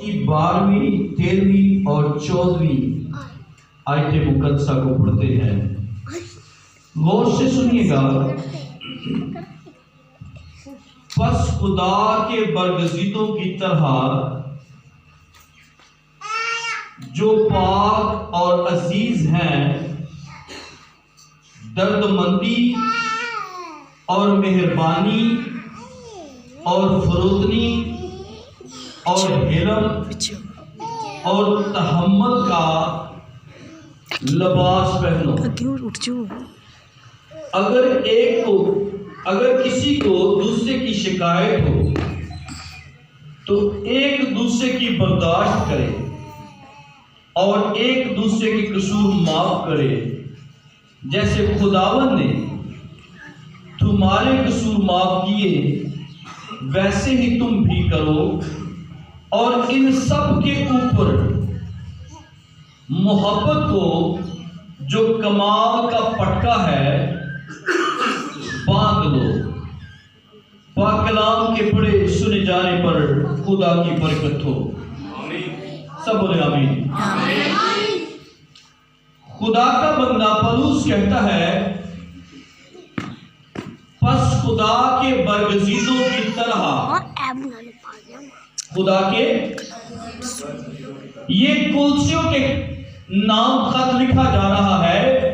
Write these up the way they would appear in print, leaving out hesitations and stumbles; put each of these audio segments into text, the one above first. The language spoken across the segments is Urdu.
کی 12ویں 13ویں اور 14ویں آیت مقدسہ کو پڑھتے ہیں۔ غور سے سنیے گا۔ پس خدا کے برگزیدوں کی طرح جو پاک اور عزیز ہیں، درد مندی اور مہربانی اور فروتنی اور حلم اور تحمل کا لباس پہنو۔ اگر کسی کو دوسرے کی شکایت ہو تو ایک دوسرے کی برداشت کرے اور ایک دوسرے کے قصور معاف کرے، جیسے خداوند نے تمہارے قصور معاف کیے ویسے ہی تم بھی کرو۔ اور ان سب کے اوپر محبت کو جو کمال کا پٹکا ہے باندھ لو۔ پاک کلام کے پڑھے سنے جانے پر خدا کی برکت ہو۔ سب بولے آمین۔ خدا کا بندہ پولس کہتا ہے، پس خدا کے برگزیدوں کی طرح، خدا کے، یہ کلسیوں کے نام خط لکھا جا رہا ہے۔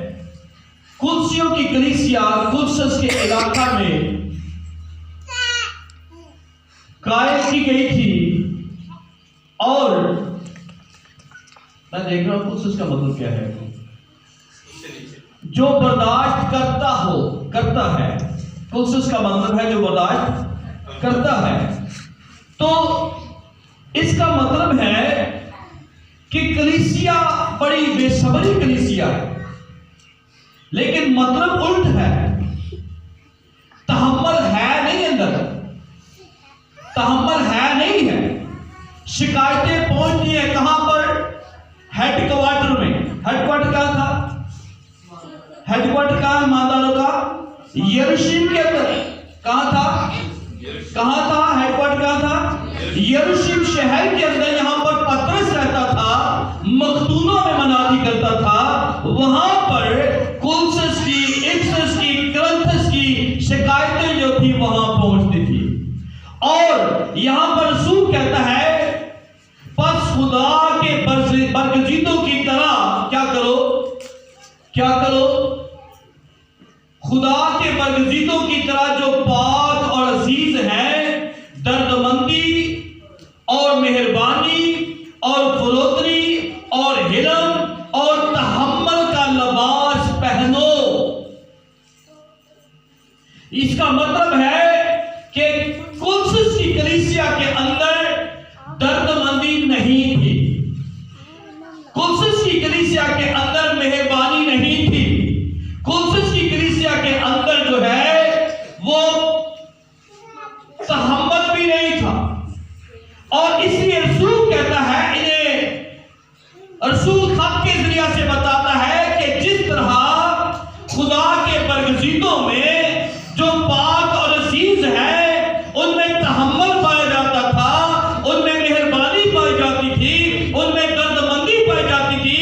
کلسیوں کی کلیسیا کلسس کے علاقہ میں قائم کی گئی تھی، اور میں دیکھ رہا ہوں کلسس کا مطلب کیا ہے، جو برداشت کرتا ہے۔ کلسس کا مطلب ہے جو برداشت کرتا ہے۔ تو اس کا مطلب ہے کہ کلیسیا بڑی بے صبری کلیسیا ہے، لیکن مطلب الٹ ہے۔ تحمل ہے نہیں، اندر تحمل ہے نہیں ہے۔ شکایتیں پہنچتی ہیں کہاں پر؟ ہیڈ کوارٹر میں۔ ہیڈ کوارٹر کہاں تھا؟ ہیڈ کوارٹر کہاں ایمانداروں کا؟ یروشلم کے اندر۔ کہاں تھا؟ کہاں تھا ہیڈ کوارٹر؟ کہاں تھا؟ یروشلم شہر کے اندر۔ یہاں پر پترس رہتا تھا، مختونوں میں منادی کرتا تھا۔ وہاں پر کلسس کی، افسس کی، کرنتھس کی شکایتیں جو تھی وہاں پہنچتی تھی۔ اور یہاں پر رسول کہتا ہے، پس خدا کے برگزیدوں کی طرح کیا کرو؟ کیا کرو؟ خدا کے برگزیدوں کی طرح جو پاک اور عزیز ہیں، درد مندی اور مہربانی اور فروتنی اور حلم اور تحمل کا لباس پہنو۔ اس کا مطلب ہے کہ کلسس کی کلیسیا کے اندر درد مندی نہیں تھی، کلسس کی کلیسیا کے اندر مہربانی نہیں تھی، کلسس کی کلیسیا کے اندر جو ہے وہ تحمل بھی نہیں تھا۔ اور اس لیے رسول کہتا ہے، انہیں رسول خط کے ذریعہ سے بتاتا ہے کہ جس طرح خدا کے برگزیدوں میں جو پاک اور عزیز ہے ان میں تحمل پایا جاتا تھا، ان میں مہربانی پائی جاتی تھی، ان میں درد مندی پائی جاتی تھی،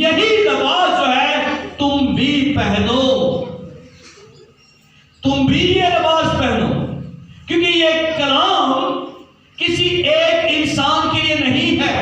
یہی لباس جو ہے تم بھی پہنو، تم بھی یہ لباس پہنو۔ کیونکہ یہ کلام کسی ایک انسان کے لیے نہیں ہے۔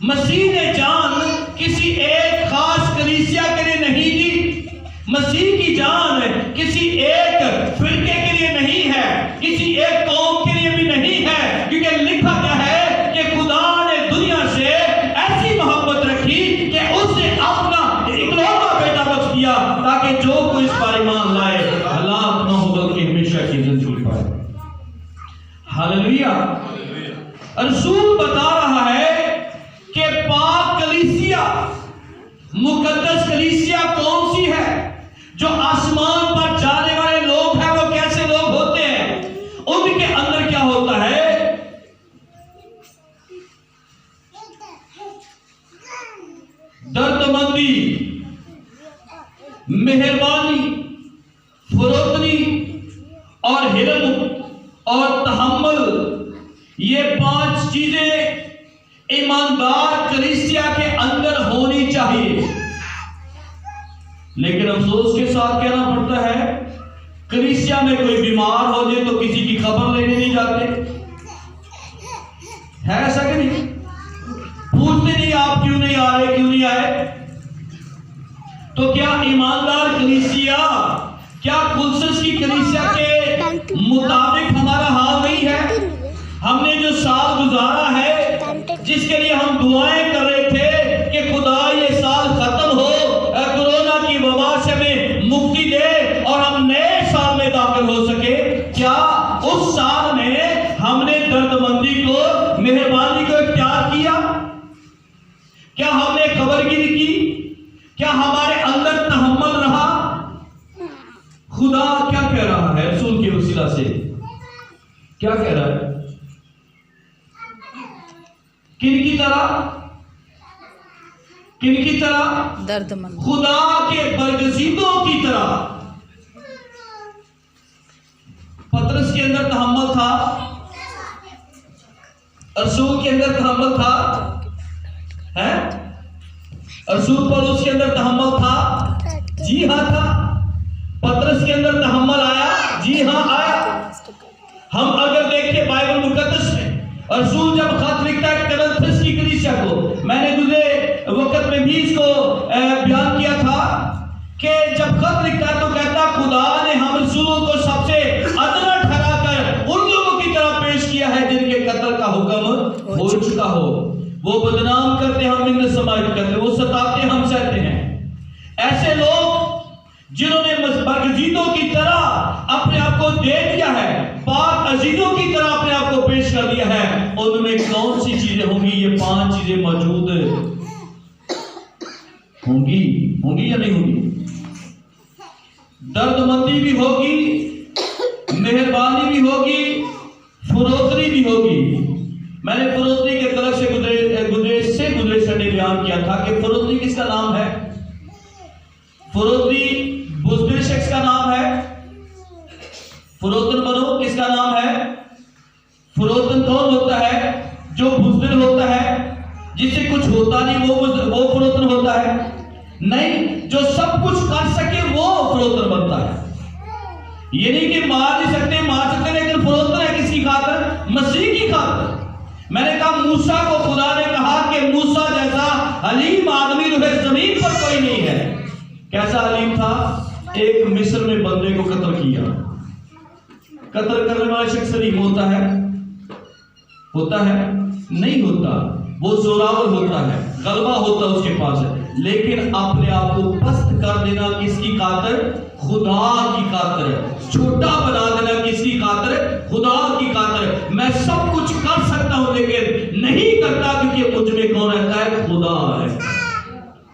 مسیح نے جان کسی ایک خاص کلیسیا کے لیے نہیں دی۔ مسیح کی جان کسی ایک فرقے کے لیے نہیں ہے، کسی ایک قوم کے لیے بھی نہیں ہے۔ کیونکہ لکھا کیا ہے کہ خدا نے دنیا سے ایسی محبت رکھی کہ اس نے اپنا اکلوتا بیٹا بخش دیا تاکہ جو کوئی اس پر ایمان لائے ہلاک نہ ہو بلکہ ہمیشہ کی زندگی پائے۔ ہاللویہ۔ رسول بتا رہا ہے کہ پاک کلیسیا، مقدس کلیسیا کون سی ہے؟ جو آسمان پر جانے والے لوگ ہیں وہ کیسے لوگ ہوتے ہیں؟ ان کے اندر کیا ہوتا ہے؟ درد مندی، مہربانی، فروتنی اور حلم اور تحمل، یہ 5 چیزیں ایماندار کلیسیا کے اندر ہونی چاہیے. لیکن افسوس کے ساتھ کہنا پڑتا ہے کلیسیا میں کوئی بیمار ہو جائے تو کسی کی خبر لینے نہیں جاتے. ہے ایسا کہ نہیں؟ پوچھتے نہیں آپ کیوں نہیں آ رہے، کیوں نہیں آئے. تو کیا ایماندار کلیسیا، کیا کولسس کی کلیسیا کے مطابق ہمارا حال نہیں ہے؟ ہم نے جو سال گزارا ہے، جس کے لیے ہم دعائیں کر رہے تھے کہ خدا یہ سال ختم ہو، کورونا کی وبا سے ہمیں مکتی دے اور ہم نئے سال میں داخل ہو سکے، کیا اس سال میں ہم نے درد مندی کو، مہربانی کو اختیار کیا؟ کیا ہم نے خبر گیری کی؟ کیا ہمارے اندر تحمل رہا؟ خدا کیا کہہ رہا ہے رسول کے وسیلہ سے؟ کیا کہہ رہا ہے؟ کن کی طرح؟ کن کی طرح؟ درد مند، خدا کے برگزیدوں کی طرح. پطرس کے اندر تحمل تھا، رسول کے اندر تحمل تھا، ہے؟ رسول پولس کے اندر تحمل تھا، جی ہاں تھا. پطرس کے اندر تحمل آیا، جی ہاں آیا. ہم اگر دیکھیں بائبل مقدس میں رسول جب خط لکھتا ہے کرنتھس کی کلیسیا کو، میں نے گزرے وقت میں بھی اس کو بیان کیا تھا کہ جب خط لکھتا ہے تو کہتا خدا نے ہم رسولوں کو سب سے ادنا ٹھہرا کر ان لوگوں کی طرح پیش کیا ہے جن کے قتل کا حکم ہو چکا ہو. وہ بدنام کرتے ہم ان سماعت کرتے، وہ ستاتے ہم سہتے ہیں. ایسے لوگ جنہوں نے برگزیدوں کی طرح اپنے آپ کو دے دیا ہے، پاک عزیزوں کی طرح اپنے آپ کو پیش کر دیا ہے، ان میں کون سی چیزیں ہوں گی؟ یہ 5 چیزیں موجود ہوں گی یا نہیں ہوں گی؟ درد مندی بھی ہوگی، مہربانی بھی ہوگی، فروتنی بھی ہوگی. میں نے فروتنی کے طرف سے گزرے سنڈے بیان کیا تھا کہ فروتنی کس کا نام ہے؟ فروتنی بزدل شخص کا نام ہے. فروتن بنو کس کا نام ہے؟ فروتن کون ہوتا ہے؟ جو بزدل ہوتا ہے، جس سے کچھ ہوتا نہیں وہ فروتن ہوتا ہے. نہیں، جو سب کچھ کر سکے وہ فروتن بنتا ہے. یہ نہیں کہ مار سکتے لیکن فروتن ہے کس کی خاطر؟ مسیح کی خاطر. میں نے کہا موسیٰ کو خدا نے کہا کہ موسیٰ جیسا حلیم آدمی روح زمین پر کوئی نہیں ہے. کیسا حلیم تھا؟ ایک مصر میں بندے کو قتل کیا. قتل کرنے والا شخص حلیم ہوتا ہے؟ نہیں ہوتا. وہ زوراور ہوتا ہے، غلبہ ہوتا اس کے پاس ہے. لیکن اپنے آپ کو پست کر دینا کس کی خاطر؟ خدا کی خاطر. چھوٹا بنا دینا کس کی خاطر؟ خدا کی خاطر. میں سب کچھ کر سکتا ہوں لیکن نہیں کرتا کیونکہ مجھ میں کون رہتا ہے؟ خدا ہے.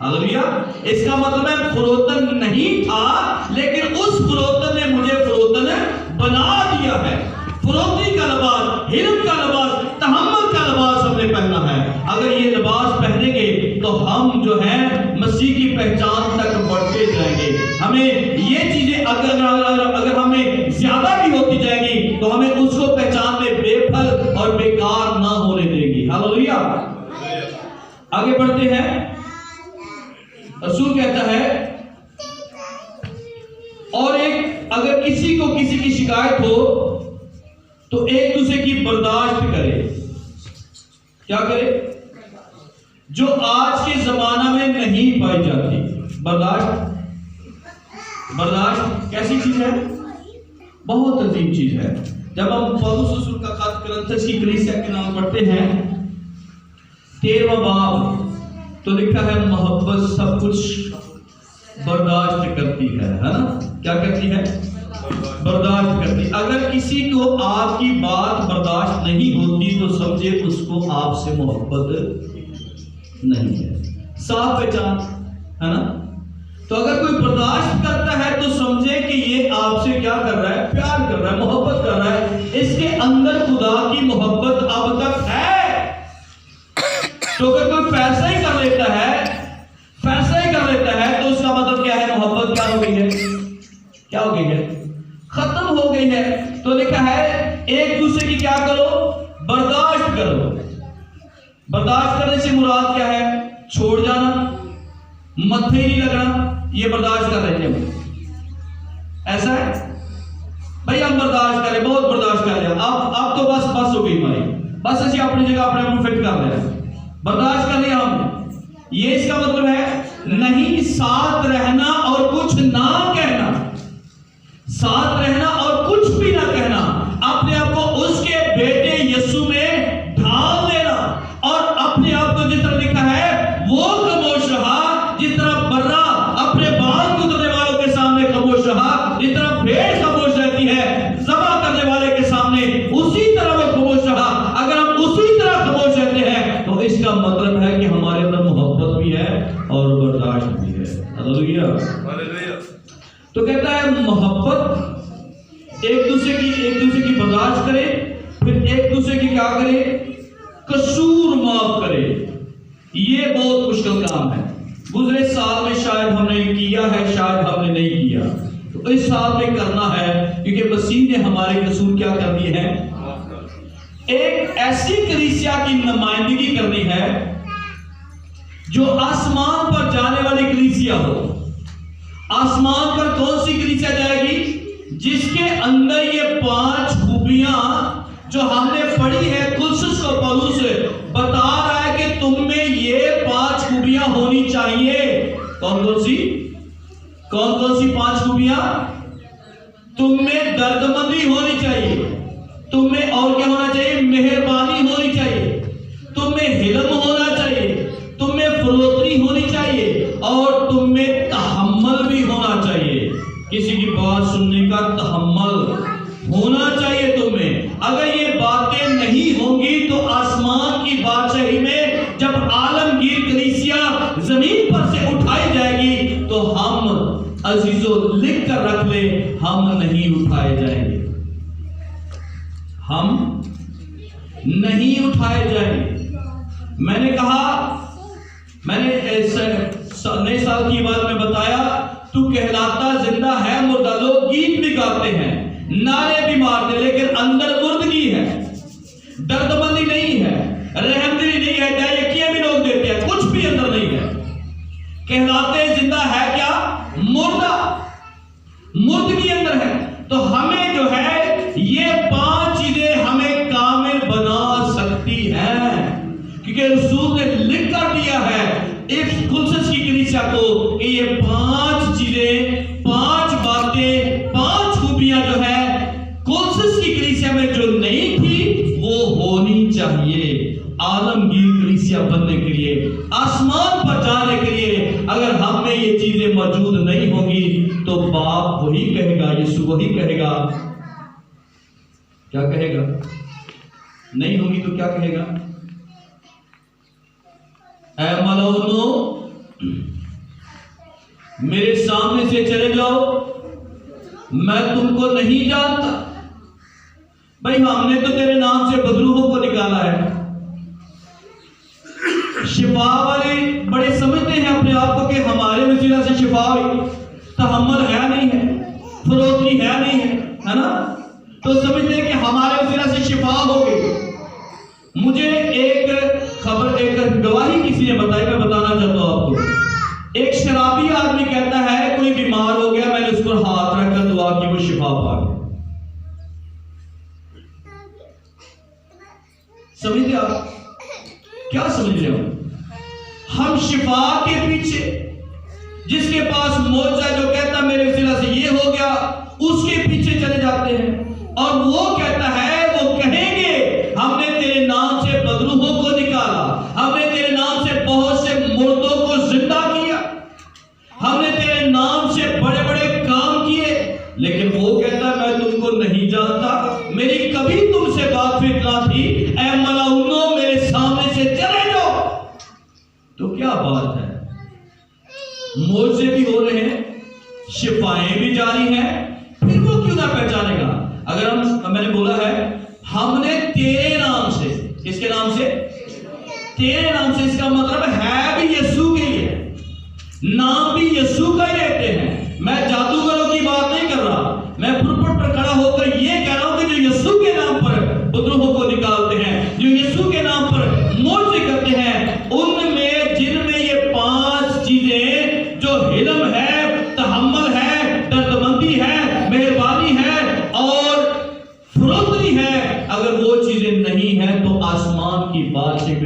ہاللویا. اس کا مطلب ہے فروتن نہیں تھا لیکن اس فروتن نے مجھے فروتن بنا دیا ہے. فروتنی کا لباس، حلم کا لباس، تحمل کا لباس ہم نے پہنا ہے. اگر یہ لباس پہنیں گے تو ہم جو ہیں مسیح کی پہچان تک بڑھتے جائیں گے. ہمیں یہ چیزیں اگر ہمیں زیادہ بھی ہوتی جائیں گی تو ہمیں اس کو پہچان میں بے پھل اور بیکار نہ ہونے دیں گی. ہاللویا. آگے بڑھتے ہیں. رسول کہتا ہے اور ایک اگر کسی کو کسی کی شکایت ہو تو ایک دوسرے کی برداشت کرے. کیا کرے؟ جو آج کے زمانہ میں نہیں پائی جاتی. برداشت کیسی چیز ہے؟ بہت عظیم چیز ہے. جب ہم پولس رسول کا خط کرنتھس کی کلیسیا کے نام پڑھتے ہیں 13واں باب تو لکھا ہے محبت سب کچھ برداشت کرتی ہے نا؟ کیا کرتی ہے؟ برداشت کرتی. اگر کسی کو آپ کی بات برداشت نہیں ہوتی تو سمجھے اس کو آپ سے محبت نہیں ہے. صاف پہچان ہے نا؟ تو اگر کوئی برداشت کرتا ہے تو سمجھے کہ یہ آپ سے کیا کر رہا ہے؟ پیار کر رہا ہے، محبت کر رہا ہے. اس کے اندر خدا کی محبت اب تک ہے. تو اگر کوئی فیصلہ ہی کر لیتا ہے تو اس کا مطلب کیا ہے؟ محبت کیا ہو گئی ہے؟ کیا ہو گئی ہے؟ ختم ہو گئی ہے. تو لکھا ہے ایک دوسرے کی کیا کرو؟ برداشت کرو. برداشت کرنے سے مراد کیا ہے؟ چھوڑ جانا، متھے ہی نہیں لگنا، یہ برداشت کر رہے ہیں. ایسا ہے بھائی ہم برداشت کریں، بہت برداشت کر رہے ہیں، اب تو بس ہو گئی ہماری، بس اسی اپنی جگہ اپنے آپ کو فٹ کر رہے ہیں، برداشت کر لیا ہم نے. یہ اس کا مطلب ہے نہیں ساتھ رہنا اور کچھ نہ کہنا، ساتھ رہنا اور کچھ بھی نہ کہنا، اپنے آپ کو اس کے بیٹے یسوع میں ڈھال دینا، اور اپنے آپ کو جس طرح لکھا ہے وہ خاموش رہا، جس طرح برا اپنے بال کترنے والوں کے سامنے خاموش رہا، جس طرح بھیڑ خاموش رہتی ہے ذبح کرنے والے کے سامنے، اسی طرح وہ خاموش رہا. اگر ہم اسی طرح خاموش رہتے ہیں تو اس کا مطلب ہے کہ ہمارے اندر محبت بھی ہے اور برداشت بھی ہے. ہاللیلویہ. تو کہتا ہے محبت ایک دوسرے کی برداشت کرے، پھر ایک دوسرے کی کیا کرے؟ قصور معاف کرے. یہ بہت مشکل کام ہے. گزرے سال میں شاید ہم نے کیا ہے، شاید ہم نے نہیں کیا، تو اس سال میں کرنا ہے، کیونکہ مسیح نے ہمارے قصور کیا کر دیے ہیں؟ ایک ایسی کلیسیا کی نمائندگی کرنی ہے جو آسمان پر جانے والی کلیسیا ہو. آسمان پر کون سی کلیسیا جائے گی؟ جس کے اندر یہ 5 خوبیاں جو ہم نے پڑھی ہے. کلسس کو پولس بتا رہا ہے کہ تم میں یہ 5 خوبیاں ہونی چاہیے. کون سی 5 خوبیاں؟ تم میں دردمندی ہونی چاہیے، تم میں اور کیا ہونا چاہیے؟ مہربانی ہونی چاہیے، تم میں حلم ہونا چاہیے، تم میں فروتنی ہونی چاہیے، اور تم میں تحمل بھی ہونا چاہیے. کسی کی بات سننے کا تحمل ہونا چاہیے تم میں. اگر یہ باتیں نہیں ہوں گی تو آسمان کی بادشاہی میں جب عالمگیر کلیسیا زمین پر سے اٹھائی جائے گی تو ہم عزیزو لکھ کر رکھ لے، ہم نہیں اٹھائے جائیں گے، ہم نہیں اٹھائے جائیں گے. میں نے کہا، میں نے نئے سال کی بات میں بتایا، تو کہلاتا زندہ ہے مردہ. لوگ گیت بھی گاتے ہیں، نعرے بھی مارتے، لیکن اندر مردگی ہے، دردمندی نہیں ہے، رحمدلی نہیں ہے، دائیکیاں بھی لوگ دیتے ہیں، کچھ بھی اندر نہیں ہے. کہلاتے زندہ ہے کیا؟ مردہ، مردگی اندر ہے. تو ہمیں جو ہے یہ 5 چیزیں ہمیں کامل بنا سکتی ہیں، کیونکہ رسول نے لکھ کر دیا ہے اس کلسس کی کلیسیا کو کہ یہ 5 چیزیں، 5 باتیں، 5 خوبیاں جو ہے کلسس کی کلیسیا میں جو نہیں تھی وہ ہونی چاہیے عالمگیر کلیسیا بننے کے لیے، آسمان پر جانے کے لیے. اگر ہم میں یہ چیزیں موجود نہیں ہوں گی تو باپ وہی کہے گا، یسوع وہی کہے گا. کیا کہے گا؟ نہیں ہوگی تو کیا کہے گا؟ اے ملعونو میرے سامنے سے چلے جاؤ، میں تم کو نہیں جانتا. بھائی ہم نے تو تیرے نام سے بدروحوں کو نکالا ہے. شفا والے بڑے سمجھتے ہیں اپنے آپ کو کہ ہمارے وسیلہ سے شفا ہوئی، تحمل ہے نہیں ہے، فروتنی ہے نہیں ہے نا، تو سمجھتے ہیں کہ ہمارے وسیلہ سے شفا ہو گئی. مجھے ایک خبر، ایک گواہی کسی نے بتائی، میں بتانا چاہتا ہوں آپ کو. ایک شرابی آدمی کہتا ہے کوئی بیمار ہو گیا، میں نے اس پر ہاتھ رکھ کر دعا کی، وہ شفا پا گیا. سمجھتے آپ کیا سمجھ رہے ہو؟ ہم شفا کے پیچھے، جس کے پاس معجزہ جو کہتا میرے وسیلہ سے یہ ہو گیا، اس کے پیچھے چلے جاتے ہیں. اور وہ کہتا ہے، وہ کہیں گے ہم نے تیرے نام سے بدروحوں کو نکالا، ہم نے تیرے نام سے بہت سے مردوں کو زندہ کیا، ہم نے تیرے نام سے بڑے بڑے کام کیے. لیکن وہ کہتا ہے میں تم کو نہیں جانتا، میری کبھی تم سے بات چیت نہ تھی. اے ملعونو میرے سامنے سے چلے جاؤ. تو کیا بات ہے، معجزے بھی ہو رہے ہیں، شفائیں بھی جاری ہیں، پھر وہ کیوں نہ پہچانے گا؟ اگر میں نے بولا ہے ہم نے تیرے نام سے، کس کے نام سے؟ تیرے نام سے. اس کا مطلب ہے بھی یسوع کے لیے، نام بھی یسوع کا ہی لیتے ہیں. میں جادوگروں کی بات نہیں کر رہا، میں پلپٹ پر کھڑا ہو کر یہ کہہ رہا ہوں کہ جو یسوع کے نام پر بدروحوں کو نکالتے ہیں، جو یسوع کے نام پر معجزے کرتے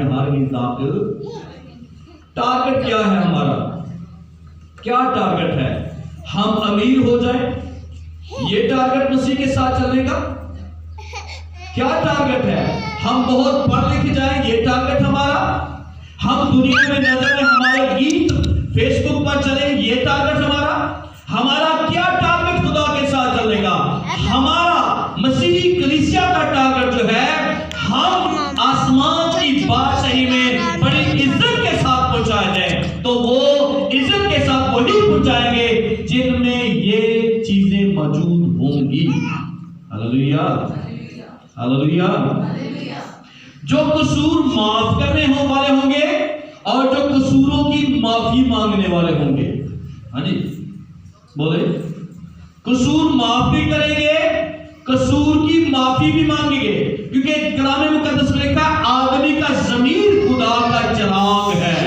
میں ہرگز داخل۔ ٹارگٹ کیا ہے ہمارا؟ کیا ٹارگٹ ہے؟ ہم امیر ہو جائیں، یہ ٹارگٹ مسیح کے ساتھ چلنے کا؟ کیا ٹارگٹ ہے؟ ہم بہت پڑھ لکھ جائیں، یہ ٹارگٹ ہمارا؟ ہم دنیا میں نظر میں ہمارے گیت فیس بک پر چلیں، یہ ٹارگٹ ہمارا؟ ہمارا کیا ٹارگٹ خدا کے ساتھ چلنے کا؟ ہمارا مسیحی کلیسیا کا ٹارگٹ جو ہے، ہم آسمان کی بادشاہی میں بڑی عزت کے ساتھ پہنچائے جائیں، تو وہ عزت کے ساتھ وہی پہنچائیں گے جن میں یہ چیزیں موجود ہوں گی۔ ہاللیلویہ، ہاللیلویہ۔ جو قصور معاف کرنے والے ہوں گے اور جو قصوروں کی معافی مانگنے والے ہوں گے۔ ہاں جی بولے، قصور معاف بھی کریں گے، قصور کی معافی بھی مانگیں گے، کیونکہ کلام مقدس میں لکھا ہے آدمی کا ضمیر خدا کا چراغ ہے۔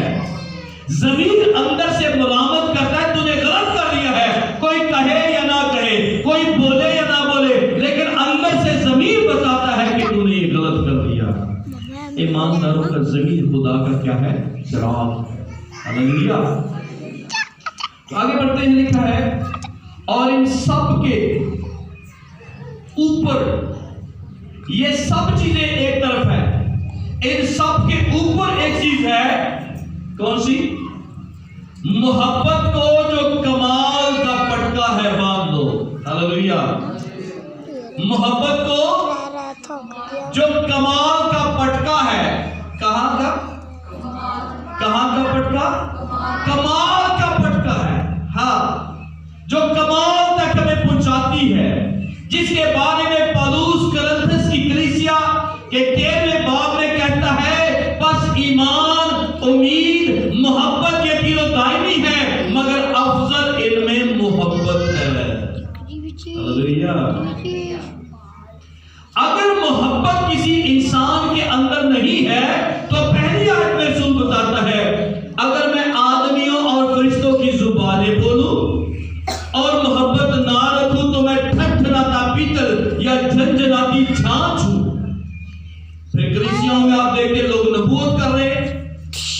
ضمیر اندر سے ملامت کرتا ہے، تو نے غلط کر لیا ہے، کوئی کہے یا نہ کہے، کوئی بولے یا نہ بولے، لیکن اندر سے ضمیر بتاتا ہے کہ تو نے یہ غلط کر لیا۔ ایمانداروں کا ضمیر خدا کا کیا ہے؟ چراغ ہے۔ ہاللیلویہ۔ آگے بڑھتے ہیں، لکھا ہے اور ان سب کے اوپر، یہ سب چیزیں ایک طرف ہے، ان سب کے اوپر ایک چیز ہے، کون سی؟ محبت کو جو کمال کا پٹکا ہے باندھ لو۔ ہاللیلویہ۔ محبت کو جو کمال کا پٹکا ہے، کہاں کا؟ کہاں کا پٹکا؟ کمال کا پٹکا ہے، ہاں، جو کمال تک ہمیں پہنچاتی ہے، جس کے بارے میں پالوس کرنتھس کی کلیسیا کے 13ویں باب میں کہتا ہے، بس ایمان، امید، محبت یہ تینوں دائمی ہے، مگر افضل ان میں محبت ہے۔ ہاللیلویہ۔ اگر محبت کسی انسان کے اندر نہیں ہے تو پہلی آیت میں رسول بتاتا ہے، اگر میں آدمیوں اور فرشتوں کی زبانیں بولوں اور محبت نہ رکھوں تو میں ٹھٹھراتا پیتل یا جھنجھناتی چھاچ ہوں۔ پھر کلیسیوں میں آپ دیکھتے لوگ نبوت کر رہے ہیں،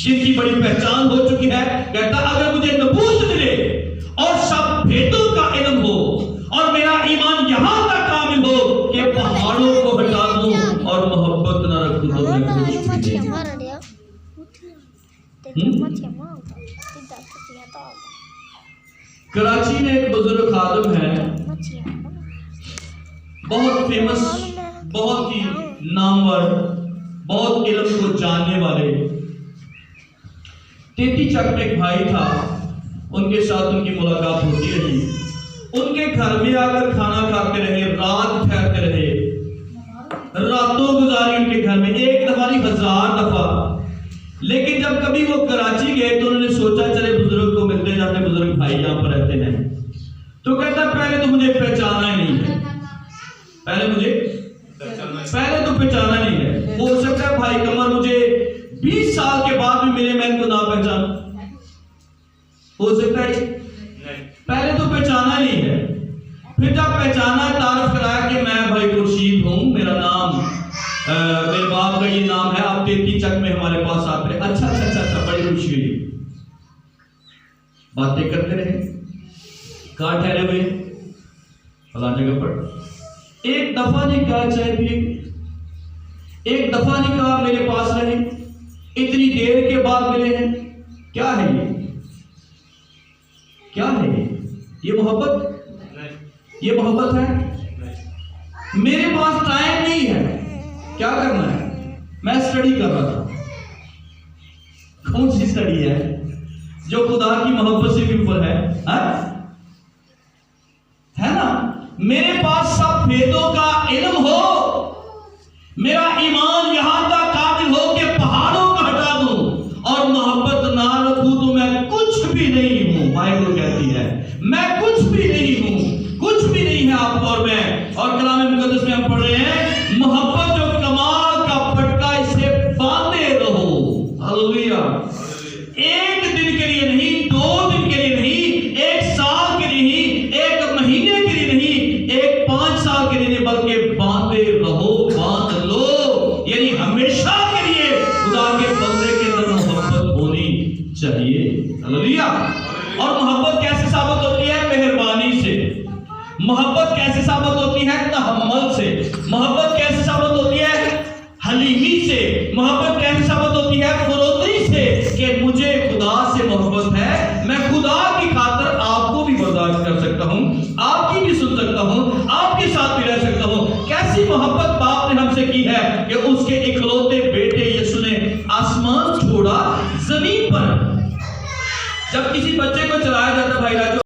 جن کی بڑی پہچان ہو چکی ہے، کہتا اگر مجھے نبوت ملے اور سب بھیدوں کا علم ہو اور میرا ایمان یہاں تک کامل ہو کہ پہاڑوں کو ہٹا دوں اور محبت نہ رکھوں تو میں کچھ بھی نہیں۔ کراچی میں ایک بزرگ خادم ہے، بہت فیمس، بہت ہی نامور، بہت علم کو جاننے والے۔ 33 چک میں ایک بھائی تھا، ان کے ساتھ ان کی ملاقات ہوتی رہی، ان کے گھر میں آ کر کھانا کھاتے رہے، رات ٹھہرتے رہے، راتوں گزاری ان کے گھر میں، ایک دفعہ نہیں 1000 دفعہ۔ لیکن جب کبھی وہ کراچی گئے تو انہوں نے سوچا چلے بزرگ کو ملتے جاتے، بزرگ بھائی یہاں پر رہتے ہیں، تو کہتا پہلے تو مجھے پہچانا ہی نہیں ہے، پہلے تو پہچانا نہیں ہے، ہو سکتا ہے بھائی کمر مجھے 20 سال کے بعد بھی ملے، میں ان کو نہ پہچان، ہو سکتا ہے، پہلے تو پہچانا نہیں ہے۔ پھر جب پہچانا، تعارف کرایا کہ میں بھائی خورشید ہوں، میرا نام، میرے باپ کا یہ نام ہے، آپ 33 چک میں ہمارے پاس آتے رہے۔ اچھا اچھا اچھا اچھا، بڑی خوشی ہوئی، باتیں کرتے رہے، کہاں ٹھہرے ہوئے؟ فلاں جگہ پر۔ ایک دفعہ نہیں کہا چائے پیے، ایک دفعہ نہیں کہا میرے پاس رہے، اتنی دیر کے بعد ملے ہیں، کیا ہے یہ؟ کیا ہے یہ محبت؟ یہ محبت ہے؟ میرے پاس ٹائم نہیں ہے، کیا کرنا ہے؟ میں سٹڈی کر رہا تھا۔ کون سی سٹڈی ہے جو خدا کی محبت سے بھی اوپر ہے؟ ہے نا؟ میرے پاس سب بھیدوں کا علم ہو، میرا ایمان یہاں تک قابل ہو کہ پہاڑوں کو ہٹا دوں، اور محبت نہ رکھوں تو میں کچھ بھی نہیں ہوں۔ بائبل کہتی ہے میں کچھ بھی نہیں ہوں، کچھ بھی نہیں ہے آپ اور میں۔ اور کلام مقدس میں ہم پڑھ رہے ہیں، محبت جو کمال کا پٹکا، اسے باندھے رہو۔ ہاللیلویہ۔ ایک دن کے لیے نہیں، 2 دن کے لیے نہیں، 1 سال کے لیے نہیں، 1 مہینے کے لیے نہیں، 5 سال کے لیے نہیں، بلکہ باندھے رہو، باندھ لو، یعنی ہمیشہ کے لیے خدا کے اور محبت کیسے ثابت ہوتی ہے؟ مہربانی سے. محبت کیسے ثابت ہوتی ہے؟ تحمل سے. محبت کیسے ثابت ہوتی ہے؟ حلیمی سے. محبت کیسے ثابت ہوتی ہے؟ فروتنی سے. کہ مجھے خدا سے محبت ہے، میں خدا کی خاطر آپ کو بھی برداشت کر سکتا ہوں، آپ کی بھی سن سکتا ہوں، آپ کے ساتھ بھی رہ سکتا ہوں. کیسی محبت باپ نے ہم سے کی ہے کہ اس کے اکلوتے بیٹے یسوع نے آسمان چھوڑا زمین پر. جب کسی بچے کو چلایا جاتا بھائی راجو